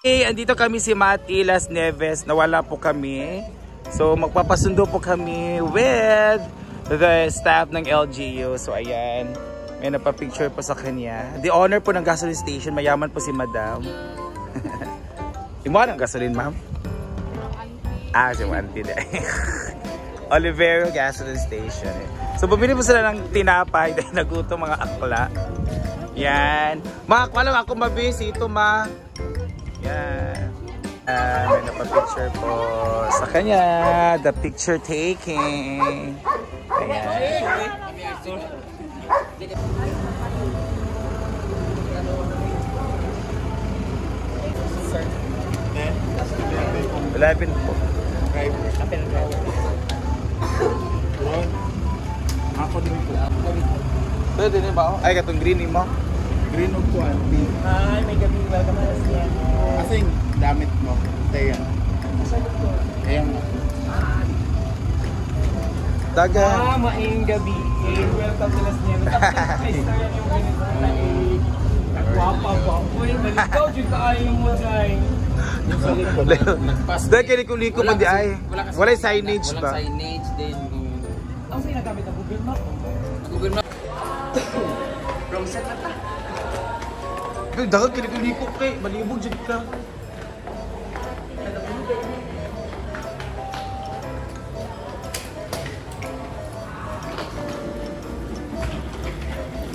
Hey, andito kami si Mati Las Neves. Nawala po kami. So magpapasundo po kami with the staff ng LGU. So ayan, may napapicture po sa kanya. The owner po ng gasoline station. Mayaman po si Madam. Imo ang gasoline, ma'am? Si Auntie dahil. Olivero Gasoline Station. So bumili po sila ng tinapay dahil nagutom mga akla. Yan. Ma, walang ako mabisi ito, ma. Yan. May napapicture po sa kanya. The picture taking. Ayan. Lapin po. Ako din po. Pwede din ba? Ay, katong green mo. Green o po, auntie. Ay, may gabi ba ka malas yan? Kasing damit mo. Ayan. Ayan. Daga. Maing gabi. Welcome to Las Nieves. Tapos na yan yung ganito na guwapa ba? Uy, malikaw dyan kayo mo, Jai. Dahil kiliko-liko man di ay. Walay signage ba? Walang signage din. Ang sa'yo nagamit ang Google Map? Google Map. Wrong set na ta. Dahil kiliko-liko kay. Malibog dyan ka.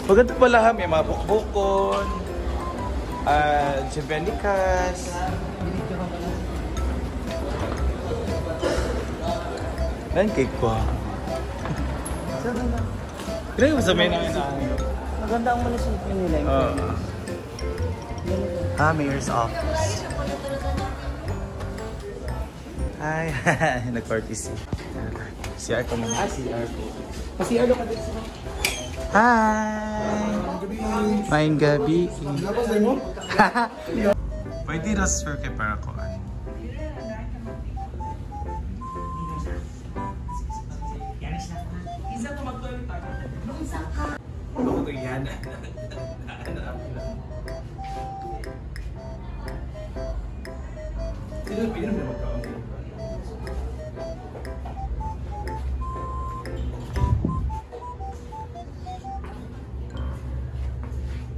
Maganda pala ha. May mga bukbukon. Jevelicas. Yan cake ko. Kaya mo sabihin namin na Maganda ang malasip nila. Mayor's office. Hi. Nag-courtesy. CR ko muna. CR ko. Kasi ano ka din sa... Hi! Maing gabi. Pwede transfer kay para ko. Ako ko yan.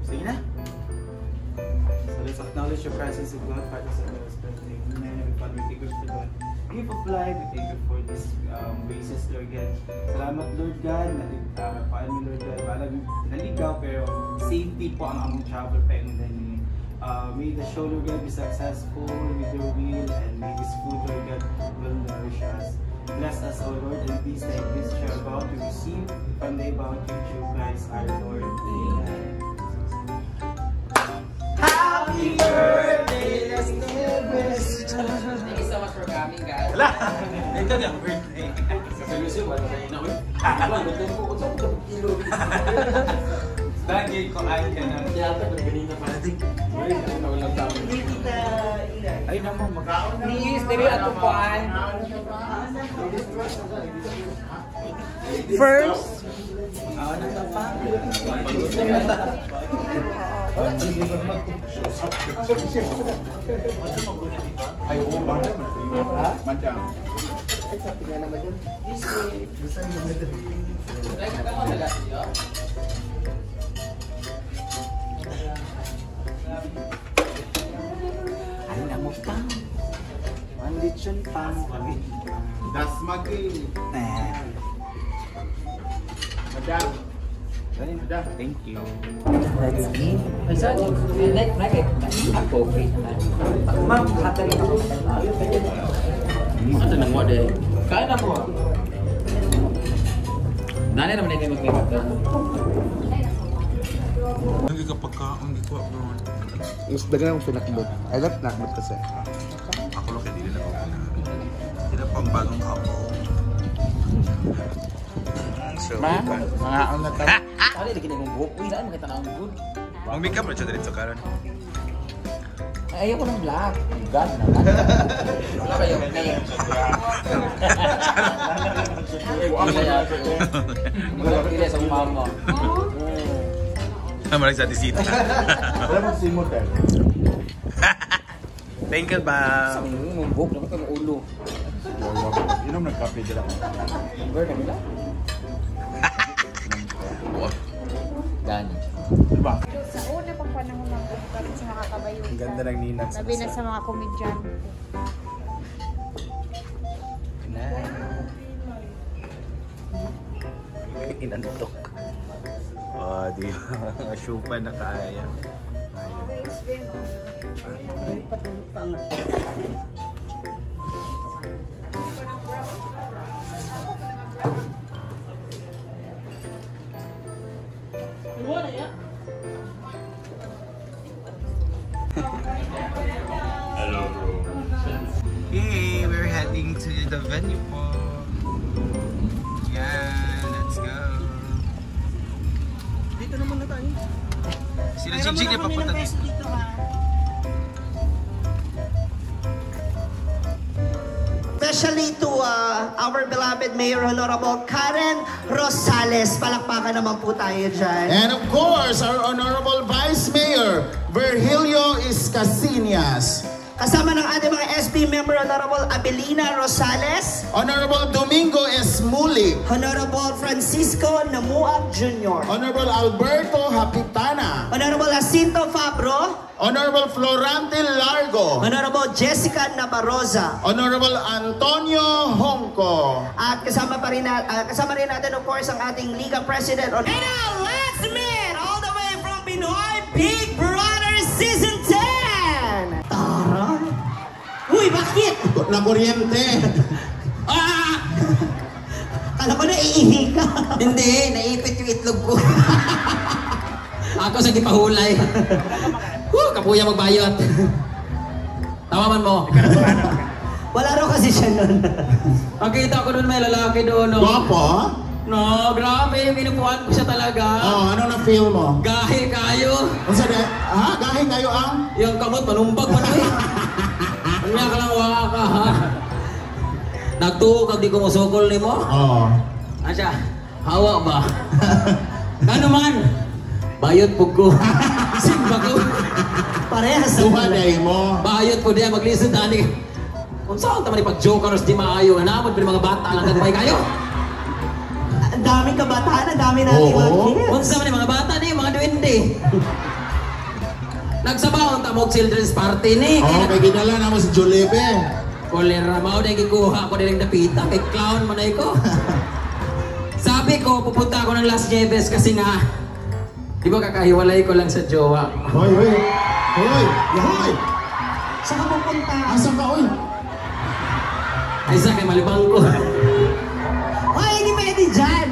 Sige na. So let's acknowledge your presence in God, Father, Son, and Holy Spirit. Amen. Father, we thank you for God. Give of life, we thank you for this graces, Lord God. Salamat, Lord God. Paano mo, Lord God. Balang naligaw, pero safety po ang among travel pa yung dahil. May the show, Lord God, be successful with your will, and may this food, Lord God, will nourish us. Bless us, O Lord, and please take this share about to receive from the about you through Christ our Lord. Amen. Happy birthday, Las Nieves! Thank you so much for coming, guys. Wala! Ito na ang birthday. Seryoso, wala kayo na ulit. Bagay ko ay ka na. Yata, ganito pa natin. Walang tao. Ay naman, magkaon na. Please, dali ato po ay. First! Magkaon na ito pa. Ay, oo ba? Madam. Ay, sabi nga naman yun. Ay na mo pa. Ang lechon pa mo kami. Das magi. Madam. Madam. Thank you. Let's eat. Ay, saan? Ako, okay. Ma'am, hatarin ako. Ano nang mo deh? Kain na po. Nanay naman kayo mag-makeup ka. Hindi ka pagkaon, hindi ko ako. Mas dagan akong pinakbot. I love nakbot kasi. Ako lang hindi nila ako na. Sila pang bagong couple. So, Ma? mga na tayo. Kali lagi na mong buhok. Uy, naan makita na ang good. Mag-makeup na siya dito karon. Ay, ayoko ng black. God naman. Wala kayo. Wala kayo sa mama. Maraming sa tisita. Alam mo si Model. Thank you, ba? Mumbok naman kang ulo. Inom nagkape dila. Where kami lang? Gani. Diba? Sa una pang panahon ng pagkakas sa nakakabayutan. Ang ganda ng ninang. Sabi na sa mga komedyan. Inantok. Oh, di ba? Syupa na kaya. Hello, bro. Hey, we're heading to the venue po. Yeah, let's go. Dito naman na tayo. Sila Jingjing na papunta dito. Especially to our beloved Mayor Honorable Karen Rosales. Palakpakan naman po tayo dyan. And of course, our Honorable Vice Mayor, Virgilio Iscasinas. Kasama ng ating mga SB member Honorable Abelina Rosales, Honorable Domingo Esmuli. Honorable Francisco Namuag Jr., Honorable Alberto Hapitana. Honorable Jacinto Fabro, Honorable Florante Largo. Honorable Jessica Nabaroza, Honorable Antonio Hongko. at kasama rin natin of course ang ating Liga President. And now, let's meet all the way from Pinoy Big Brother Season 10! Tara! Uy, bakit? Na kuryente. Kala ko na iihi ka. Hindi, naipit yung itlog ko. Ako sa gipahulay. Kapuya magbayot. Tawaman mo. Wala raw kasi siya nun. Pagkita ko nun may lalaki doon. No? Guwapo? No, grabe. Minupuan ko siya talaga. Oh, ano na-feel mo? Gahi kayo. Ano sa ha? Gahin kayo ang? Yung kamot, panumbag man eh. Kanya ka lang waka ka ha. Nagtuog, di ko musukol ni mo. Oo. Asya, hawa ba? Kano man? Bayot po ko. Simba ko. Parehas. Duhaday mo. Bayot po diya, maglisod dani. Kung saan tama ni pag-jokeros di maayo, namod pa mga bata lang nagpay kayo. Ang daming kabataan, ang dami nating mga Oo. kids. Kung saan ni mga bata ni, mga duwende. Nagsabaon tamog children's party ni. Oo, may ginala na mo si Julepe. Kolera mao dahil gikuha ko din dapita, kay clown man ay ko. Sabi ko, pupunta ako ng Las Nieves kasi nga, di ba kakahiwalay ko lang sa jowa. Hoy, hoy. Hoy, hoy. Saan ka pupunta? Asan ka, hoy? Ay sa kay malibang ko. Hoy, hindi pwede dyan.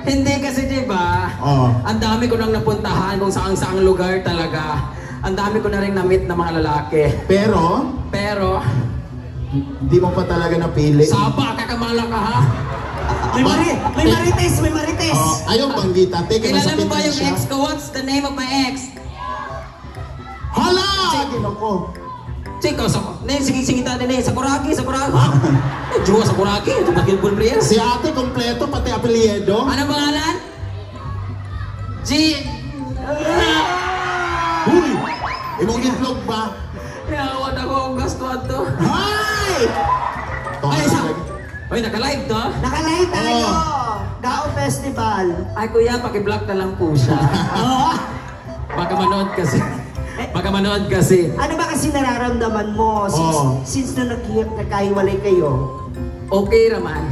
Hindi kasi di ba? Oo. Ang dami ko nang napuntahan kung saang lugar talaga. Ang dami ko na rin na-meet ng mga lalaki. Pero, Hindi mo pa talaga napili. saba kakamala ka ha? May marites, may marites. Oh, ayaw banggita. Teka, Kilala nasa mo ba yung siya. ex ko? What's the name of my ex? Hala! Ginoko. Chiko, sige kita din eh. Sakuragi. Juwa Sakuragi. Ito na Kilbul Player. Si ate kompleto, pati apelyedo. Ano pangalan? G. Huy! Imong itlog ba? Yawan ako ang gastuan to. Hay! Ay, isa. Uy, naka-live to? Nakalive tayo. Oh. Gao Festival. Ay, kuya, paki-block na lang po siya. Oh. Baka manood kasi. Ano ba kasi nararamdaman mo since na nagkahiwalay kayo? Okay raman.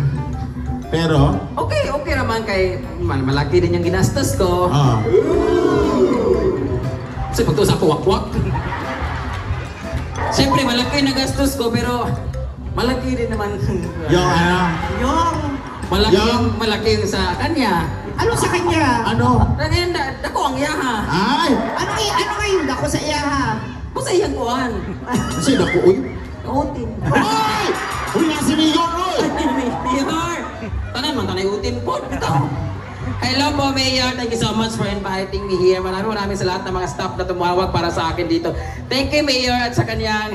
Pero? Okay raman kay malaki din yung ginastos ko. Ah. Kasi pag sa kuwak-kuwak. Siyempre, malaki na gastos ko pero malaki din naman. Yung ano? Yung... Malaki yung sa kanya. Ano sa kanya? Ano? Dako ang yaha. Ay! Ano ngayon ako sa iya ha? Basta iyang kuhan. Kasi naku, uy. Utin. Ay! Uy, nasi Mayor, uy! Mayor! Tanan man, tanay utin po. Hello po, Mayor. Thank you so much for inviting me here. Maraming sa lahat ng mga staff na tumawag para sa akin dito. Thank you, Mayor, at sa kanyang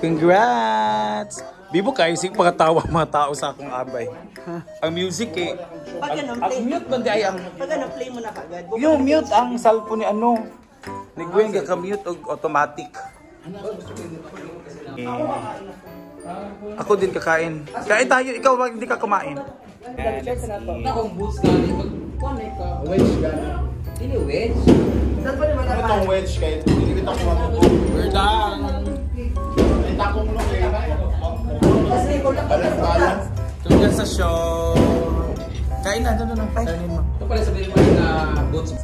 Congrats! Bibo kayo, sige pagkatawa mga tao sa akong abay. Ang music eh. Pag ganun, Ang mute ba di ay ang... Pag ganun, play mo na kagad. Yung mute ang cellphone ni ano. Ni Gwen ka mute og automatic. Ako din kakain. Kain tayo, ikaw wag hindi ka kumain. Akong boots gani pag kuan ka. Wedge gano'n. Dili wedge. Ano itong wedge kayo? Hindi kita ko mabubuo. We're done. May takong nung kayo. Balan-balan. Tungkol sa show. Kain na, doon. Kainin mo. Ito pala sabihin mo na boots.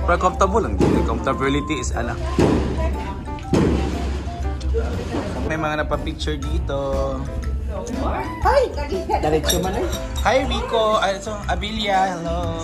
Pero comfortable lang. Comfortability is ano. May mga napapicture dito. Ay! Diretso man eh. Hi Rico! So, Abilia, hello!